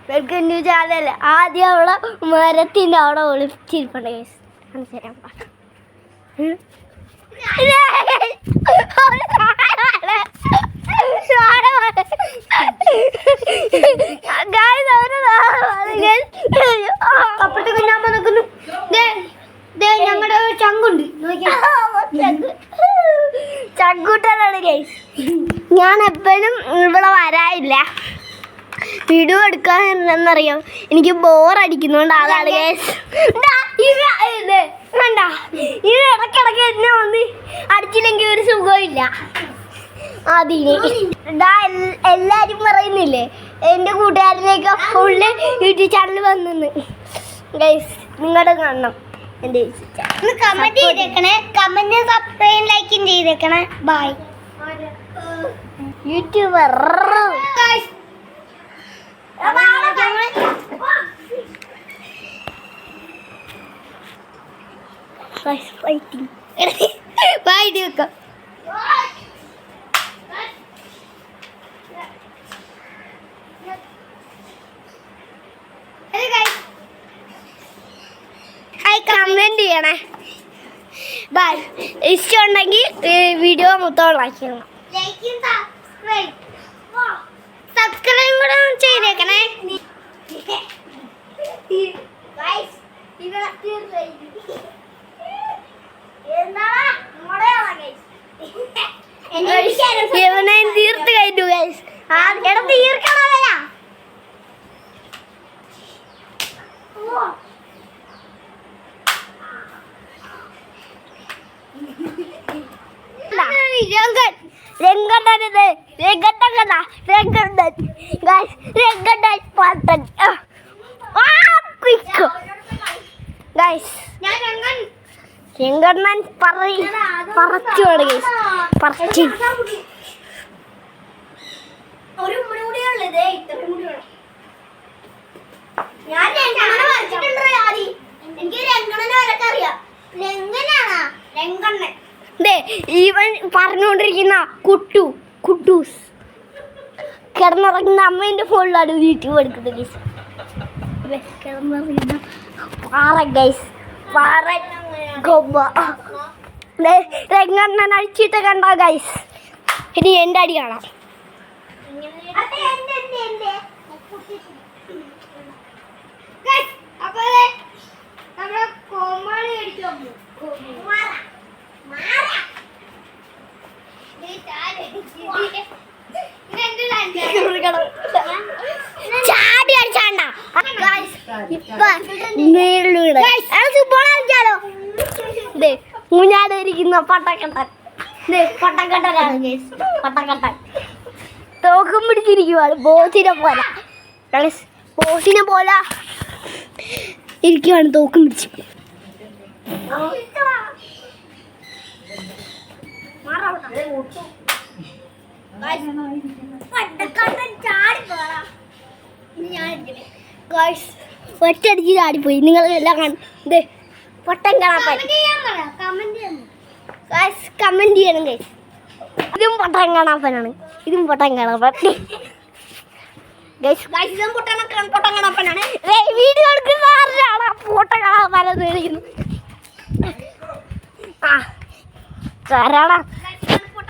Welcome new channel. ആദ്യം അവിടെ മരത്തിൻ്റെ അവിടെ ഒളിച്ചിരിപ്പുണ്ട് ഗൈസ്. അപ്പഴത്തേക്ക് ഞാൻ നിൽക്കുന്നു. ഞങ്ങളുടെ ചങ്കുണ്ട്, ചങ്കൂട്ടാണ് ഗൈസ്. ഞാൻ എപ്പോഴും ഇവിടെ വരാറില്ല, വീഡിയോ എടുക്കാൻ എന്നറിയാം. എനിക്ക് ബോറടിക്കുന്നുണ്ട്, അതാണ് ഗൈസ്. വേണ്ട, ഇത് ഇടയ്ക്കിടയ്ക്ക് എന്നെ വന്ന് അടിച്ചില്ലെങ്കിൽ ഒരു സുഖമില്ല. അതിന് എല്ലാവരും പറയുന്നില്ലേ എൻ്റെ കൂട്ടുകാരിലേക്ക് ഫുള്ള് യൂട്യൂബ് ചാനൽ വന്നെന്ന്. ഗൈസ് നിങ്ങളുടെ കാണണം എൻ്റെ കമൻറ്റ് ചെയ്തേക്കണേ, കമൻറ്റ് സബ്സ്ക്രൈബ് ലൈക്കും ചെയ്തേക്കണേ. Bye YouTuber. ഫൈറ്റിംഗ് ഫൈറ്റ് വെക്കാം. കമൻറ്റ് ചെയ്യണേ. ബൈ. ഇഷ്ടമുണ്ടെങ്കിൽ വീഡിയോ മൊത്തം ലൈക്ക് ചെയ്യണം, സബ്സ്ക്രൈബ് കൂടെ ചെയ്തേക്കണേ. തീർത്ത് കഴിഞ്ഞു ഗൈസ്. തീർക്കണമല്ല ചെങ്കണ്ണൻ പറച്ചു പറച്ചു. ഈവൻ പറഞ്ഞുകൊണ്ടിരിക്കുന്ന കുട്ടൂസ് കിടന്നുറങ്ങുന്ന അമ്മേൻ്റെ ഫോണിലാണ് യൂട്യൂബ് എടുക്കുന്നത് ഗൈസ്. കിടന്നുറങ്ങുന്ന പാറ ഗൈസ്, പാറ ഗൊമ്പ രംഗണ്ണൻ അടിച്ചിട്ട് കണ്ട ഗൈസ്. ഇനി എൻ്റെ അടി കാണാം. ചാടി അടിച്ചാണ്ട ഊഞ്ഞാടിരിക്കുന്ന പട്ടക്കട്ടൻ. പട്ടക്കട്ടനാണ് ഗൈസ്, പട്ടക്കട്ടൻ. തോക്കും പിടിച്ചിരിക്കുവാണ് ബോസിനെ പോലെ. ബോസിനെ പോലെ ഇരിക്കുവാണ് തോക്കും പിടിച്ച്. ഒറ്റയടിച്ച് ചാടിപ്പോയി. നിങ്ങൾ എല്ലാം കാണും. പൊട്ടൻ കാണാൻ കമൻറ്റ് ചെയ്യണം ഗൈസ്. ഇതും പൊട്ടൻ കാണാപ്പനാണ്, ഇതും പൊട്ടൻ കാണാപ്പൻ ഗൈസ്. ഇതും പൊട്ടൻ കാണാപ്പനാണ്. വീഡിയോ എടുക്കുന്ന ആരാണ് പൊട്ടൻ കാണാപ്പനെന്ന് വിളിക്കുന്നു. ആ ആരാടാ?